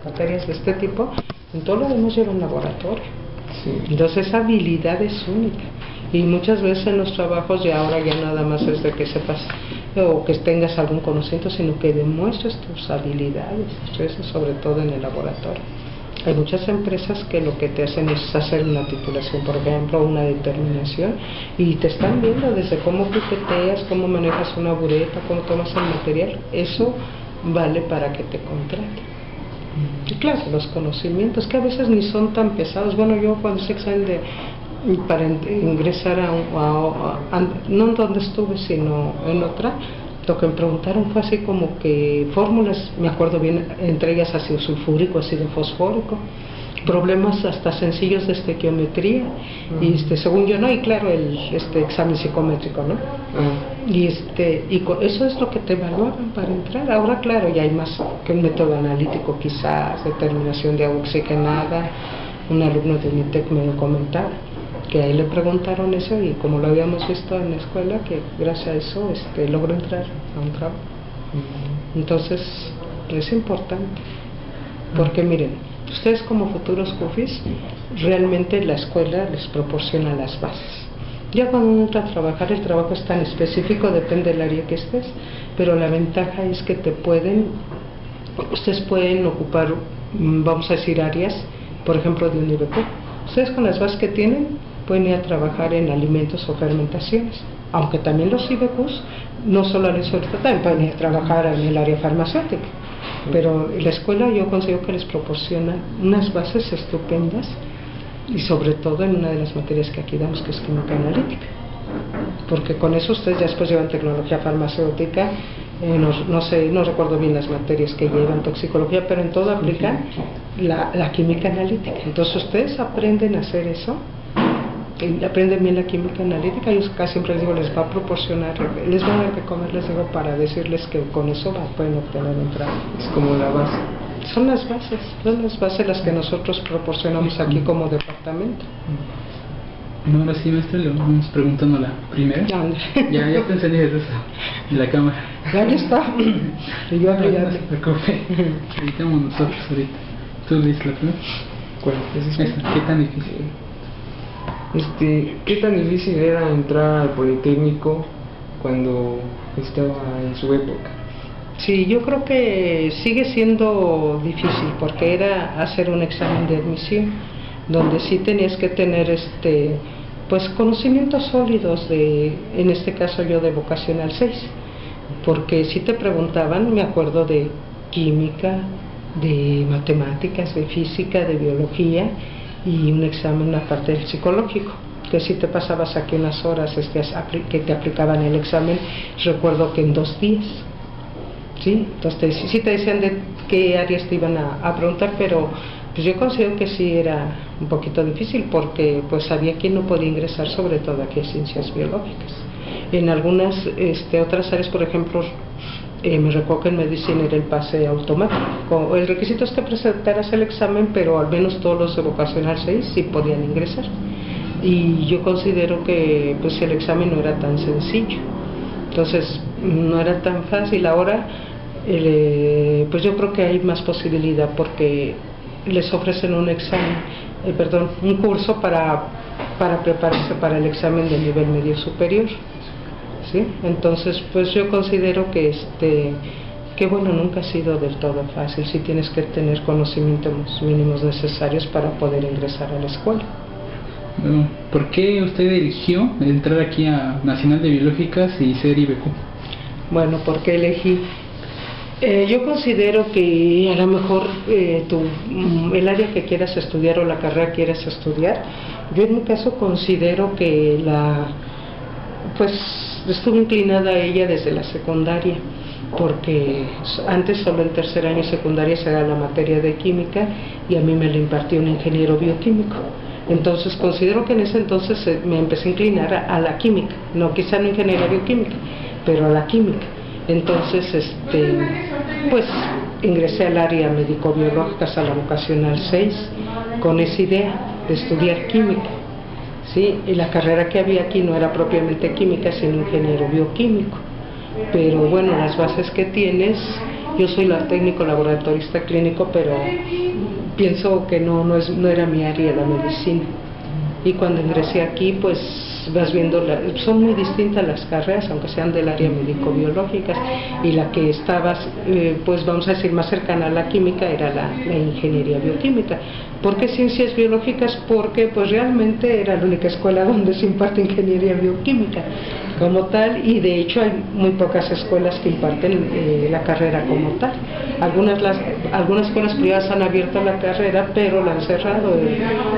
materias de este tipo, en todo lo demás llevan laboratorio. Sí. Entonces esa habilidad es única. Y muchas veces en los trabajos ya ahora ya nada más es de que sepas o que tengas algún conocimiento, sino que demuestres tus habilidades, eso sobre todo en el laboratorio. Hay muchas empresas que lo que te hacen es hacer una titulación, por ejemplo, una determinación, y te están viendo desde cómo piqueteas, cómo manejas una bureta, cómo tomas el material. Eso vale para que te contraten. Y claro, los conocimientos que a veces ni son tan pesados. Bueno, yo cuando hice examen para ingresar no en donde estuve, sino en otra, lo que me preguntaron fue así como que fórmulas, me acuerdo bien, entre ellas ácido sulfúrico, ácido fosfórico, problemas hasta sencillos de estequiometría, y según yo, no, y claro, el examen psicométrico, ¿no? Y eso es lo que te evaluaban para entrar. Ahora claro, ya hay más que un método analítico, quizás determinación de agua oxigenada. Un alumno de UNITEC me comentaba que ahí le preguntaron eso, y como lo habíamos visto en la escuela, que gracias a eso logró entrar a un trabajo. Entonces es importante, porque miren, ustedes como futuros jefes, realmente la escuela les proporciona las bases. Ya cuando uno entra a trabajar, el trabajo es tan específico, depende del área que estés, pero la ventaja es que ustedes pueden ocupar, vamos a decir, áreas, por ejemplo, de un IBQ. Ustedes con las bases que tienen pueden ir a trabajar en alimentos o fermentaciones, aunque también los IBQs, no solo en eso, también pueden ir a trabajar en el área farmacéutica, pero la escuela yo considero que les proporciona unas bases estupendas, y sobre todo en una de las materias que aquí damos, que es química analítica, porque con eso ustedes ya después llevan tecnología farmacéutica, no recuerdo bien las materias que llevan, toxicología, pero en todo aplican la química analítica. Entonces ustedes aprenden a hacer eso, y aprenden bien la química analítica. Yo casi siempre les digo, les va a proporcionar, les va a dar de comer, les digo, para decirles que con eso pueden obtener un trabajo. Es como la base. Son las bases las que nosotros proporcionamos aquí como departamento. No, ahora sí, maestro, le vamos preguntando la primera. Ya pensé en eso, en la cámara. Ya está. Y yo hablé. No se preocupe. Editamos nosotros ahorita. ¿Tú lees la primera? ¿Cuál es esta? ¿Qué tan difícil? ¿Qué tan difícil era entrar al Politécnico cuando estaba en su época? Sí, yo creo que sigue siendo difícil, porque era hacer un examen de admisión, donde sí tenías que tener pues conocimientos sólidos en este caso yo de vocacional 6, porque si te preguntaban, me acuerdo, de química, de matemáticas, de física, de biología, y un examen, una parte del psicológico, que si te pasabas aquí unas horas que te aplicaban el examen, recuerdo que en 2 días. ¿Sí? Entonces sí te decían de qué áreas te iban a preguntar, pero pues yo considero que sí era un poquito difícil, porque pues había quien no podía ingresar, sobre todo aquí a ciencias biológicas. En algunas otras áreas, por ejemplo, me recuerdo que en medicina era el pase automático. El requisito es que presentaras el examen, pero al menos todos los de vocacional 6 sí podían ingresar. Y yo considero que pues el examen no era tan sencillo, entonces no era tan fácil. Ahora pues yo creo que hay más posibilidad, porque les ofrecen un curso para prepararse para el examen de nivel medio superior, ¿sí? Entonces pues yo considero que bueno, nunca ha sido del todo fácil. Sí tienes que tener conocimientos mínimos necesarios para poder ingresar a la escuela. Bueno, ¿por qué usted eligió entrar aquí a Nacional de Biológicas y ser IBQ? Bueno, ¿por qué elegí? Yo considero que a lo mejor el área que quieras estudiar o la carrera que quieras estudiar, yo en mi caso considero que pues estuve inclinada a ella desde la secundaria, porque antes solo en tercer año de secundaria se da la materia de química, y a mí me la impartió un ingeniero bioquímico. Entonces considero que en ese entonces me empecé a inclinar a la química, no quizá no ingeniería bioquímica, pero a la química. Entonces pues ingresé al área médico-biológicas, a la vocacional 6, con esa idea de estudiar química, ¿sí? Y la carrera que había aquí no era propiamente química, sino ingeniero bioquímico, pero bueno, las bases que tienes Yo soy la técnico laboratorista clínico, pero pienso que no era mi área la medicina. Y cuando ingresé aquí, pues vas viendo, son muy distintas las carreras, aunque sean del área médico-biológicas, y la que estabas, pues vamos a decir, más cercana a la química era la ingeniería bioquímica. ¿Por qué ciencias biológicas? Porque pues realmente era la única escuela donde se imparte ingeniería bioquímica como tal, y de hecho hay muy pocas escuelas que imparten la carrera como tal. Algunas escuelas privadas han abierto la carrera, pero la han cerrado,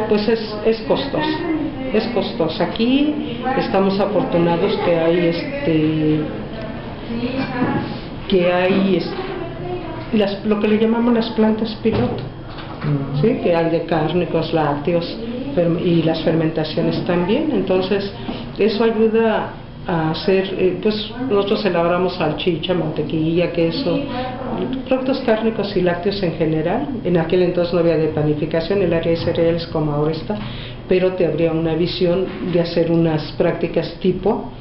pues es costoso. Es costoso. Aquí estamos afortunados que hay lo que le llamamos las plantas piloto, ¿sí? Que hay de cárnicos, lácteos y las fermentaciones también. Entonces eso ayuda a hacer, pues nosotros elaboramos salchicha, mantequilla, queso, productos cárnicos y lácteos en general. En aquel entonces no había de panificación, el área de cereales como ahora está, pero te habría una visión de hacer unas prácticas tipo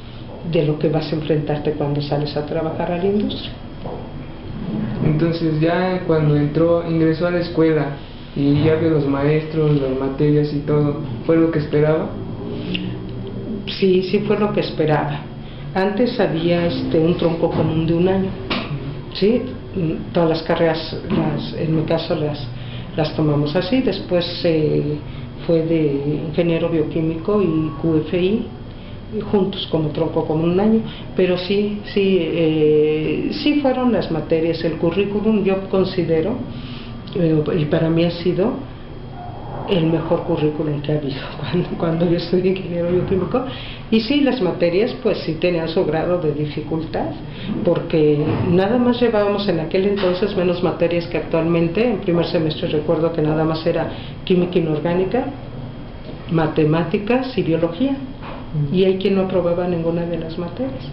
de lo que vas a enfrentarte cuando sales a trabajar a la industria. Entonces ya cuando ingresó a la escuela y ya vio los maestros, las materias y todo, ¿fue lo que esperaba? Sí fue lo que esperaba. Antes había un tronco común de un año, ¿sí? Todas las carreras, en mi caso las tomamos así. Después fue de ingeniero bioquímico y QFI juntos como tronco común un año, pero sí fueron las materias, el currículum. Yo considero, y para mí ha sido el mejor currículum que ha habido cuando yo estudié ingeniero bioquímico. Y sí, las materias pues sí tenían su grado de dificultad, porque nada más llevábamos en aquel entonces menos materias que actualmente. En primer semestre recuerdo que nada más era química inorgánica, matemáticas y biología, y hay quien no aprobaba ninguna de las materias,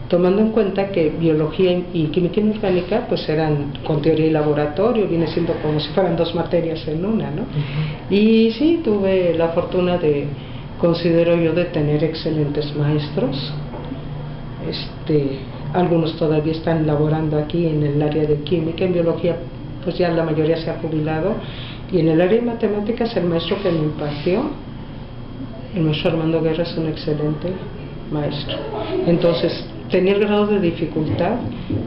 tomando en cuenta que biología y química inorgánica pues eran con teoría y laboratorio, viene siendo como si fueran dos materias en una, ¿no? Y sí, tuve la fortuna considero yo, de tener excelentes maestros. Algunos todavía están laborando aquí en el área de química. En biología pues ya la mayoría se ha jubilado, y en el área de matemáticas el maestro que me impartió, el maestro Armando Guerra, es un excelente maestro. Entonces tenía el grado de dificultad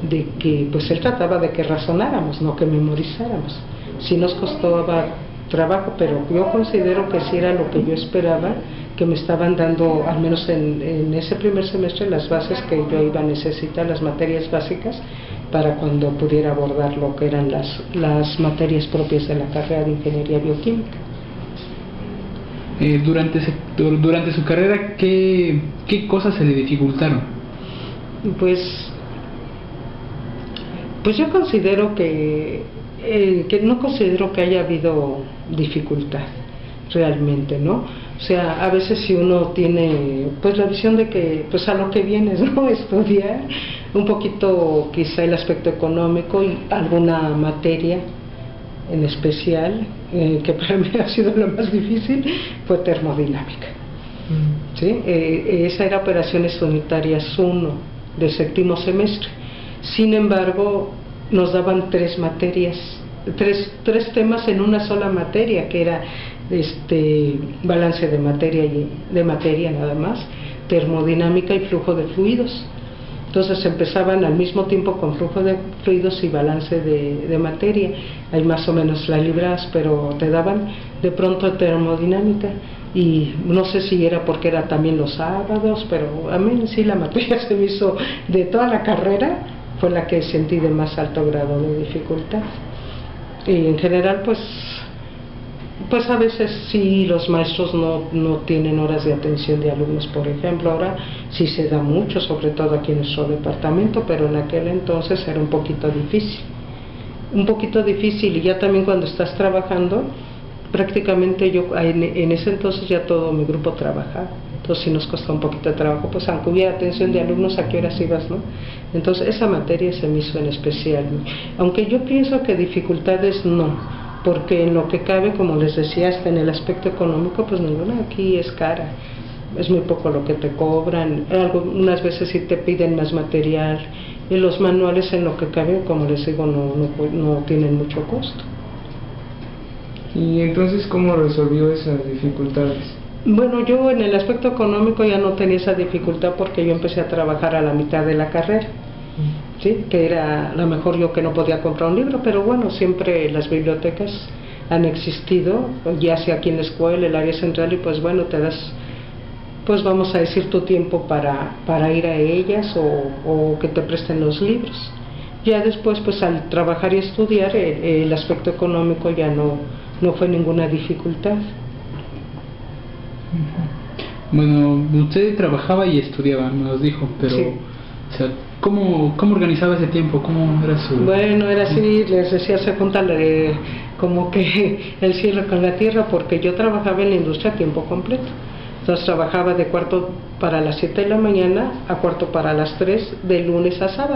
de que pues él trataba de que razonáramos, no que memorizáramos. Sí nos costaba trabajo, pero yo considero que sí era lo que yo esperaba, que me estaban dando, al menos en ese primer semestre, las bases que yo iba a necesitar, las materias básicas, para cuando pudiera abordar lo que eran las materias propias de la carrera de ingeniería bioquímica. Durante su carrera, ¿qué cosas se le dificultaron? Pues yo considero que no considero que haya habido dificultad realmente, ¿no? O sea, a veces si uno tiene pues la visión de que pues a lo que vienes, ¿no? Estudiar un poquito, quizá el aspecto económico y alguna materia en especial, que para mí ha sido lo más difícil, fue termodinámica. ¿Sí? Esa era operaciones unitarias 1 de séptimo semestre. Sin embargo, nos daban 3 materias, tres temas en una sola materia, que era balance de materia nada más, termodinámica y flujo de fluidos. Entonces empezaban al mismo tiempo con flujo de fluidos y balance de materia. Hay más o menos la libras, pero te daban de pronto termodinámica, y no sé si era porque era también los sábados, pero a mí sí la materia se me hizo, de toda la carrera, fue la que sentí de más alto grado de dificultad. Y en general pues a veces sí los maestros no tienen horas de atención de alumnos, por ejemplo. Ahora sí se da mucho, sobre todo aquí en nuestro departamento, pero en aquel entonces era un poquito difícil, y ya también cuando estás trabajando, prácticamente yo en ese entonces ya todo mi grupo trabajaba, entonces sí nos costó un poquito de trabajo, pues aunque hubiera atención de alumnos, ¿a qué horas ibas, no? Entonces esa materia se me hizo en especial, aunque yo pienso que dificultades no, porque en lo que cabe, como les decía, hasta en el aspecto económico, pues ninguna aquí es cara. es muy poco lo que te cobran, algunas veces sí te piden más material, y los manuales en lo que caben, como les digo, no tienen mucho costo. ¿Y entonces cómo resolvió esas dificultades? Bueno, yo en el aspecto económico ya no tenía esa dificultad porque yo empecé a trabajar a la mitad de la carrera, ¿sí? Que era a lo mejor yo que no podía comprar un libro, pero bueno, siempre las bibliotecas han existido, ya sea aquí en la escuela, el área central, y pues bueno, te das, pues vamos a decir, tu tiempo para ir a ellas o que te presten los libros. Ya después, pues al trabajar y estudiar, el aspecto económico ya no fue ninguna dificultad. Bueno, usted trabajaba y estudiaba, nos dijo, pero sí. O sea, ¿cómo organizaba ese tiempo? ¿Cómo era su...? Bueno, era así, les decía, se junta como que el cielo con la tierra, porque yo trabajaba en la industria a tiempo completo. Entonces trabajaba de cuarto para las 7 de la mañana a cuarto para las 3, de lunes a sábado.